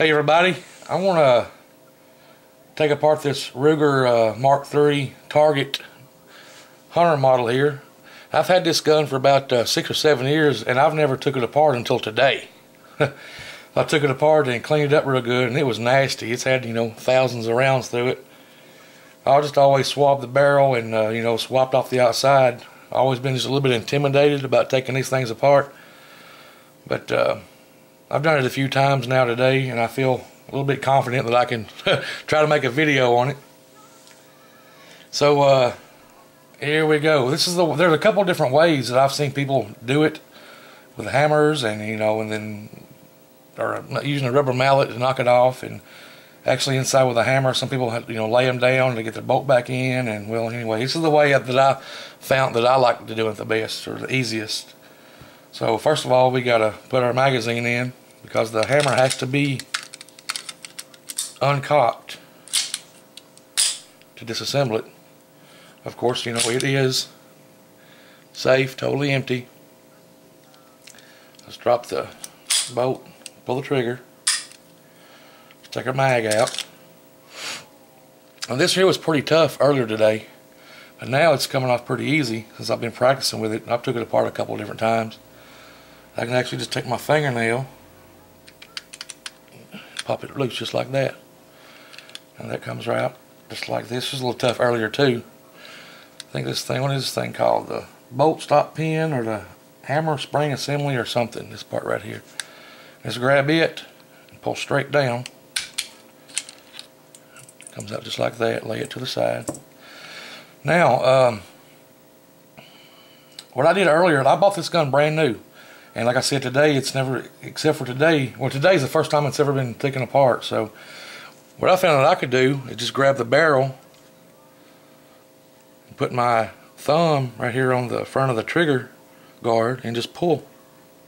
Hey everybody, I want to take apart this Ruger Mark III Target Hunter model here. I've had this gun for about 6 or 7 years and I've never took it apart until today. I took it apart and cleaned it up real good and it was nasty. It's had, thousands of rounds through it. I just always swabbed the barrel and, swapped off the outside. I've always been just a little bit intimidated about taking these things apart. But I've done it a few times now today, and I feel a little bit confident that I can try to make a video on it. So here we go. There's a couple different ways that I've seen people do it with hammers and or using a rubber mallet to knock it off, and actually inside with a hammer. Some people lay them down to get the bolt back in, and well, anyway, this is the way that I found that I like to do it the best or the easiest. So first of all, we gotta put our magazine in because the hammer has to be uncocked to disassemble it. Of course, it is safe, totally empty. Let's drop the bolt, pull the trigger, take our mag out. And this here was pretty tough earlier today, but now it's coming off pretty easy since I've been practicing with it. I've took it apart a couple of different times. I can actually just take my fingernail, pop it loose just like that, and that comes right out just like this. It was a little tough earlier too. I think this thing, what is this thing called? The bolt stop pin or the hammer spring assembly or something, this part right here. Just grab it and pull straight down. Comes out just like that, lay it to the side. Now, what I did earlier, I bought this gun brand new. And like I said, today it's never, except for today, well, today's the first time it's ever been taken apart. So what I found that I could do is just grab the barrel and put my thumb right here on the front of the trigger guard and just pull.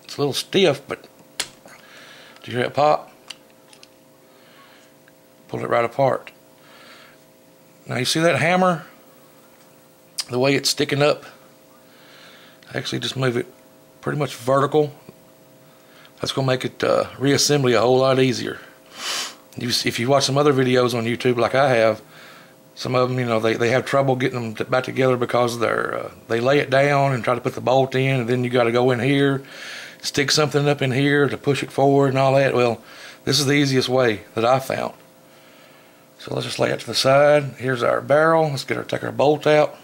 It's a little stiff, but did you hear it pop? Pull it right apart. Now you see that hammer, the way it's sticking up? Actually just move it pretty much vertical. That's going to make it reassembly a whole lot easier. If you watch some other videos on YouTube like I have, some of them, they have trouble getting them back together because they lay it down and try to put the bolt in, and then you got to go in here, stick something up in here to push it forward and all that. Well, this is the easiest way that I found. So let's just lay it to the side. Here's our barrel. Let's take our bolt out.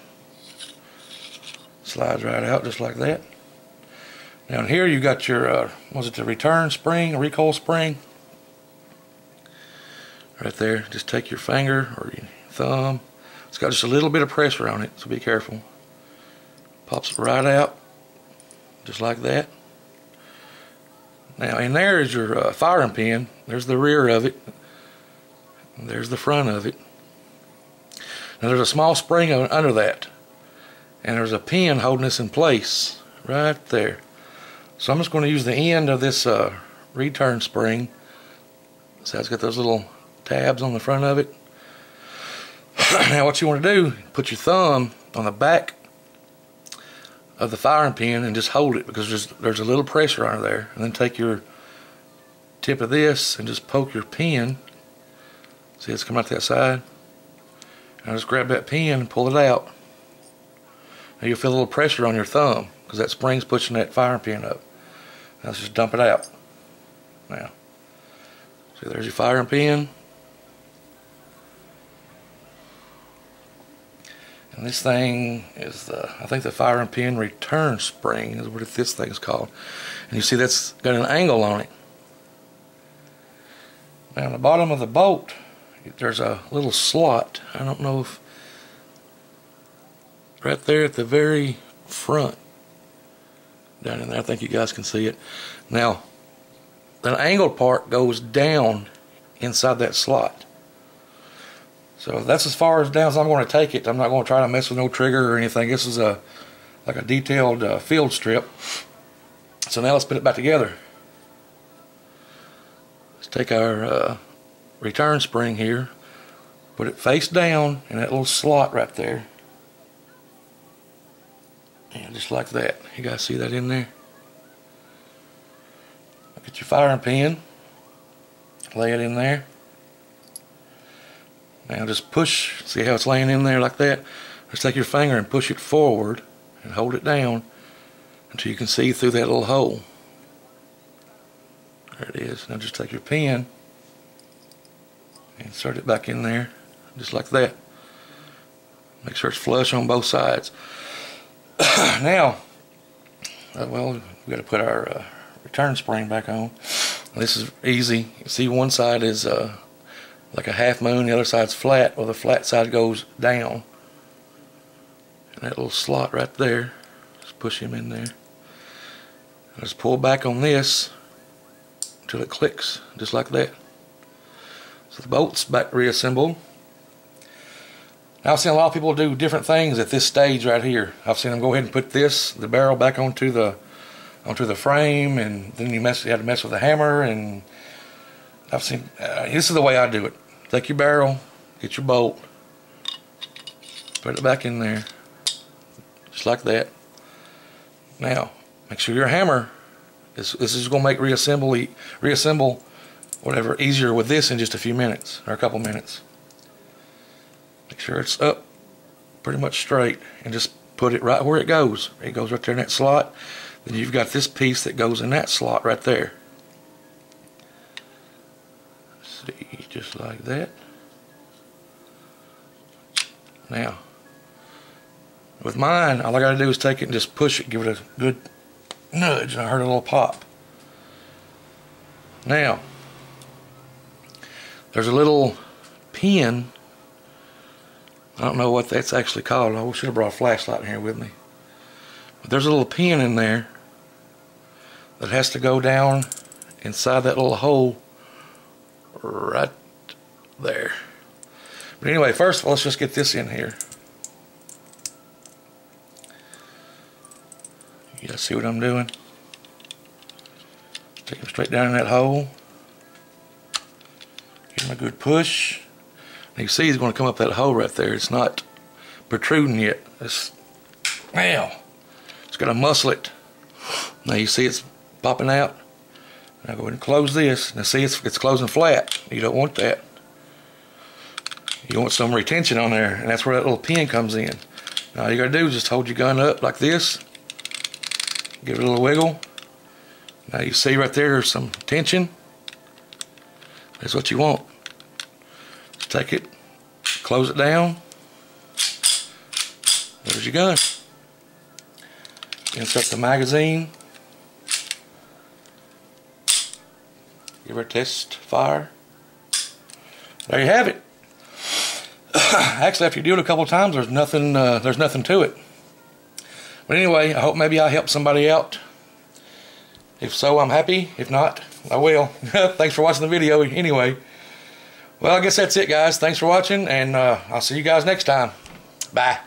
Slides right out just like that. Down here you got your, the return spring, recoil spring? Right there. Just take your finger or your thumb. It's got just a little bit of pressure on it, so be careful. Pops it right out, just like that. Now in there is your firing pin. There's the rear of it. And there's the front of it. Now there's a small spring under that. And there's a pin holding this in place right there. So I'm just going to use the end of this return spring. So it's got those little tabs on the front of it. Now what you want to do, put your thumb on the back of the firing pin and just hold it, because there's a little pressure under there. And then take your tip of this and just poke your pin. See, it's coming out that side. And just grab that pin and pull it out. Now you'll feel a little pressure on your thumb because that spring's pushing that firing pin up. Now let's just dump it out. Now, see, there's your firing pin. And this thing is I think the firing pin return spring is what this thing's called. And you see that's got an angle on it. Now on the bottom of the bolt, there's a little slot. I don't know if right there at the very front, down in there, I think you guys can see it. Now the angled part goes down inside that slot. So that's as far as down as I'm going to take it. I'm not going to try to mess with no trigger or anything. This is like a detailed field strip. So now let's put it back together. Let's take our return spring here, put it face down in that little slot right there. And just like that. You guys see that in there? Get your firing pin, lay it in there. Now just push, see how it's laying in there like that? Just take your finger and push it forward and hold it down until you can see through that little hole. There it is. Now just take your pen and insert it back in there, just like that. Make sure it's flush on both sides. Now, well, we got to put our return spring back on. This is easy. You see, one side is like a half moon, the other side's flat. Well, the flat side goes down. And that little slot right there, just push him in there. Just pull back on this until it clicks, just like that. So the bolt's back reassembled. Now I've seen a lot of people do different things at this stage right here. I've seen them go ahead and put the barrel back onto the frame, and then you have to mess with the hammer. And I've seen this is the way I do it. Take your barrel, get your bolt, put it back in there, just like that. Now make sure your hammer this is going to make reassemble whatever easier with this in just a few minutes or a couple minutes. Make sure it's up pretty much straight and just put it right where it goes. It goes right there in that slot. Then you've got this piece that goes in that slot right there. See, just like that. Now, with mine, all I got to do is take it and just push it, give it a good nudge, and I heard a little pop. Now, there's a little pin. I don't know what that's actually called. I should have brought a flashlight in here with me. But there's a little pin in there that has to go down inside that little hole right there. But anyway, first of all, let's just get this in here. You guys see what I'm doing? Take him straight down in that hole. Give him a good push. And you see he's going to come up that hole right there. It's not protruding yet. Now, it's got to muscle it. Now you see it's popping out. Now go ahead and close this. Now see it's closing flat. You don't want that. You want some retention on there, and that's where that little pin comes in. Now all you got to do is just hold your gun up like this. Give it a little wiggle. Now you see right there's some tension. That's what you want. Just take it, close it down. There's your gun. Insert the magazine. Give her a test fire. There you have it. Actually, after you do it a couple of times, there's nothing to it. But anyway, I hope maybe I helped somebody out. If so, I'm happy. If not, I will. Thanks for watching the video anyway. Well, I guess that's it, guys. Thanks for watching, and I'll see you guys next time. Bye.